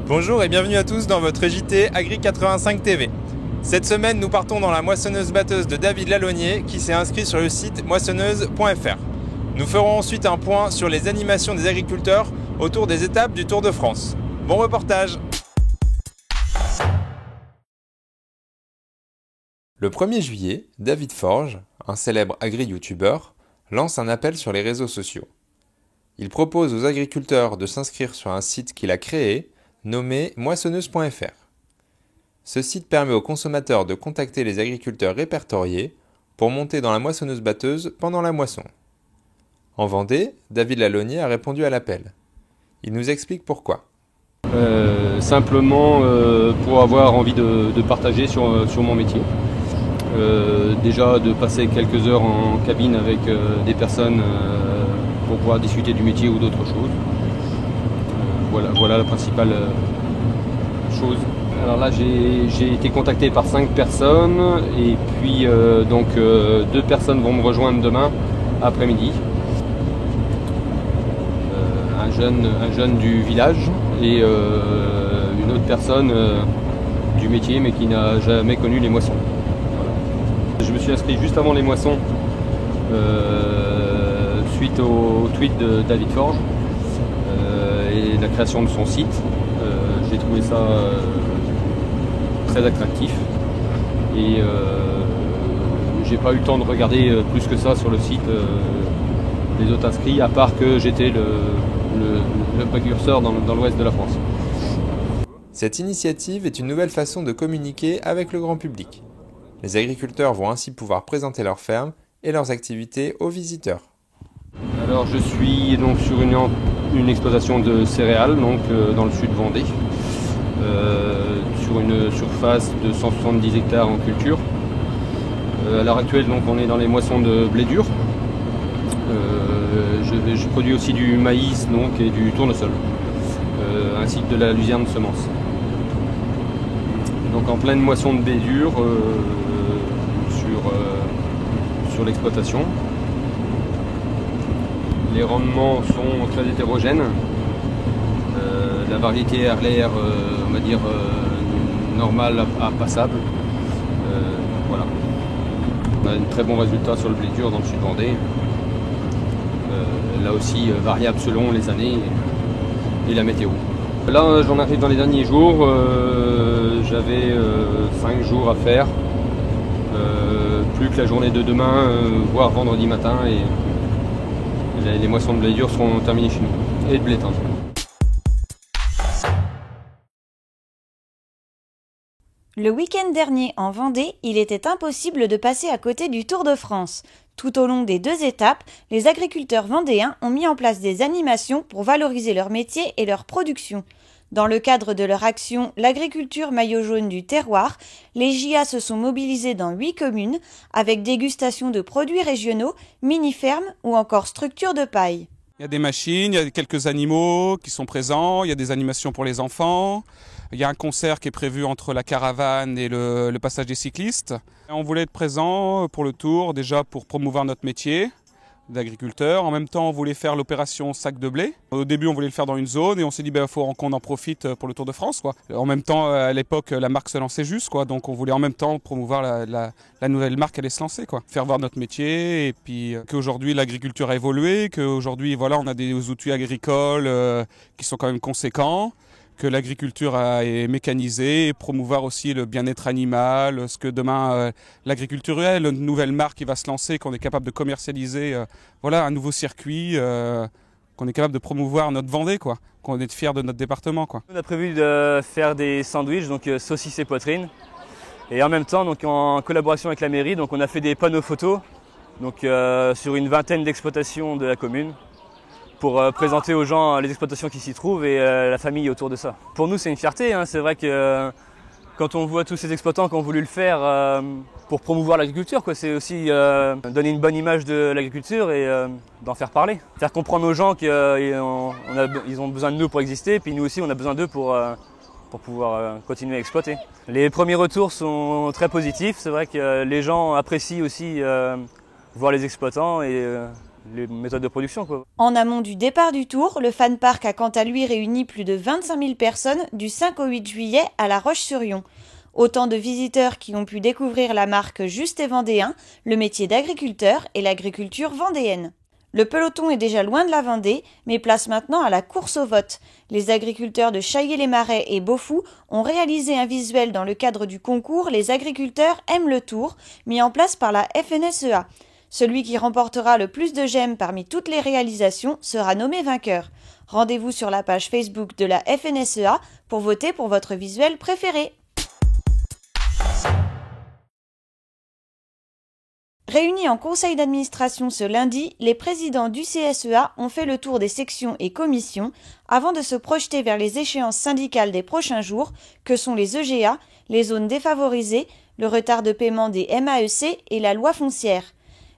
Bonjour et bienvenue à tous dans votre JT Agri 85 TV. Cette semaine, nous partons dans la moissonneuse-batteuse de David Lalonnier qui s'est inscrit sur le site moissonneuse.fr. Nous ferons ensuite un point sur les animations des agriculteurs autour des étapes du Tour de France. Bon reportage! Le 1er juillet, David Forge, un célèbre agri-youtubeur, lance un appel sur les réseaux sociaux. Il propose aux agriculteurs de s'inscrire sur un site qu'il a créé, nommé moissonneuse.fr. Ce site permet aux consommateurs de contacter les agriculteurs répertoriés pour monter dans la moissonneuse-batteuse pendant la moisson. En Vendée, David Lalonnier a répondu à l'appel. Il nous explique pourquoi. Simplement pour avoir envie de partager sur mon métier. Déjà de passer quelques heures en cabine avec des personnes pour pouvoir discuter du métier ou d'autres choses. Voilà la principale chose. Alors là j'ai été contacté par 5 personnes et puis 2 personnes vont me rejoindre demain après-midi. Un jeune du village et une autre personne du métier mais qui n'a jamais connu les moissons. Voilà. Je me suis inscrit juste avant les moissons suite au tweet de David Forge et la création de son site. J'ai trouvé ça très attractif et j'ai pas eu le temps de regarder plus que ça sur le site les autres inscrits, à part que j'étais le précurseur dans l'ouest de la France. Cette initiative est une nouvelle façon de communiquer avec le grand public. Les agriculteurs vont ainsi pouvoir présenter leurs fermes et leurs activités aux visiteurs. Alors je suis donc sur une exploitation de céréales dans le sud de Vendée, sur une surface de 170 hectares en culture. À l'heure actuelle donc, on est dans les moissons de blé dur. Je produis aussi du maïs et du tournesol, ainsi que de la luzerne de semences. Donc en pleine moisson de blé dur sur l'exploitation. Les rendements sont très hétérogènes. La variété a l'air, on va dire, normale à passable. Voilà. On a un très bon résultat sur le blé dur dans le sud Vendée. Là aussi variable selon les années et la météo. Là j'en arrive dans les derniers jours, j'avais 5 jours à faire, plus que la journée de demain, voire vendredi matin, et les moissons de blé dur seront terminées chez nous, et de blé tendre. Le week-end dernier, en Vendée, il était impossible de passer à côté du Tour de France. Tout au long des 2 étapes, les agriculteurs vendéens ont mis en place des animations pour valoriser leur métier et leur production. Dans le cadre de leur action « L'agriculture maillot jaune du terroir », les JA se sont mobilisés dans 8 communes avec dégustation de produits régionaux, mini-fermes ou encore structures de paille. Il y a des machines, il y a quelques animaux qui sont présents, il y a des animations pour les enfants. Il y a un concert qui est prévu entre la caravane et le passage des cyclistes. On voulait être présent pour le tour, déjà pour promouvoir notre métier d'agriculteur. En même temps, on voulait faire l'opération sac de blé. Au début, on voulait le faire dans une zone et on s'est dit faut qu'on en profite pour le Tour de France, quoi. En même temps, à l'époque, la marque se lançait juste, quoi. Donc on voulait en même temps promouvoir la nouvelle marque allait se lancer, quoi. Faire voir notre métier et puis qu'aujourd'hui l'agriculture a évolué, qu'aujourd'hui on a des outils agricoles qui sont quand même conséquents, que l'agriculture est mécanisée, et promouvoir aussi le bien-être animal, ce que demain l'agriculture est, une nouvelle marque qui va se lancer, qu'on est capable de commercialiser, un nouveau circuit, qu'on est capable de promouvoir notre Vendée, quoi, qu'on est fiers de notre département, quoi. On a prévu de faire des sandwichs, donc saucisses et poitrines, et en même temps, donc en collaboration avec la mairie, donc on a fait des panneaux photos, donc sur une vingtaine d'exploitations de la commune, pour présenter aux gens les exploitations qui s'y trouvent et la famille autour de ça. Pour nous, c'est une fierté, hein. C'est vrai que quand on voit tous ces exploitants qui ont voulu le faire pour promouvoir l'agriculture, c'est aussi donner une bonne image de l'agriculture et d'en faire parler. Faire comprendre aux gens qu'ils ont besoin de nous pour exister, et puis nous aussi, on a besoin d'eux pour pouvoir continuer à exploiter. Les premiers retours sont très positifs. C'est vrai que les gens apprécient aussi voir les exploitants et les méthodes de production, quoi. En amont du départ du Tour, le Fan Park a quant à lui réuni plus de 25 000 personnes du 5 au 8 juillet à La Roche-sur-Yon. Autant de visiteurs qui ont pu découvrir la marque Juste et Vendéen, le métier d'agriculteur et l'agriculture vendéenne. Le peloton est déjà loin de la Vendée, mais place maintenant à la course au vote. Les agriculteurs de Chaillé-les-Marais et Beaufou ont réalisé un visuel dans le cadre du concours Les agriculteurs aiment le Tour, mis en place par la FNSEA. Celui qui remportera le plus de j'aime parmi toutes les réalisations sera nommé vainqueur. Rendez-vous sur la page Facebook de la FNSEA pour voter pour votre visuel préféré. Réunis en conseil d'administration ce lundi, les présidents du CSEA ont fait le tour des sections et commissions avant de se projeter vers les échéances syndicales des prochains jours, que sont les EGA, les zones défavorisées, le retard de paiement des MAEC et la loi foncière.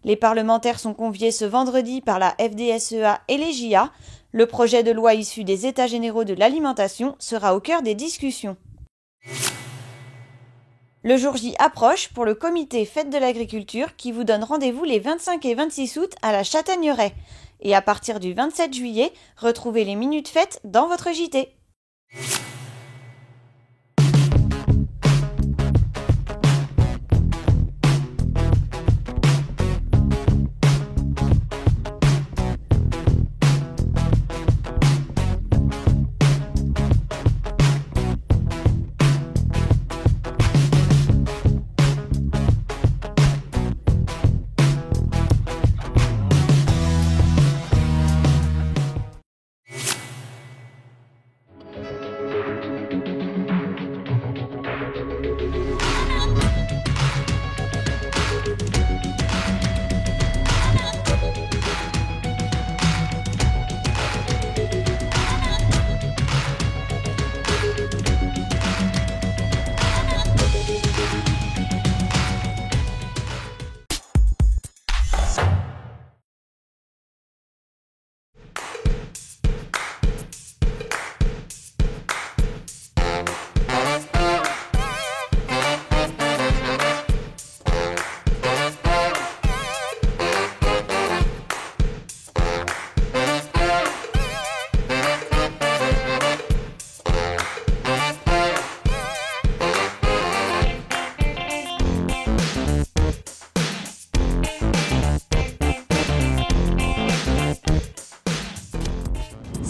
Les parlementaires sont conviés ce vendredi par la FDSEA et les JA. Le projet de loi issu des États généraux de l'alimentation sera au cœur des discussions. Le jour J approche pour le comité Fête de l'agriculture qui vous donne rendez-vous les 25 et 26 août à la Châtaigneraie. Et à partir du 27 juillet, retrouvez les minutes fêtes dans votre JT.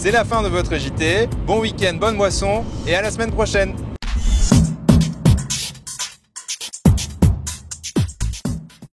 C'est la fin de votre JT. Bon week-end, bonne moisson et à la semaine prochaine.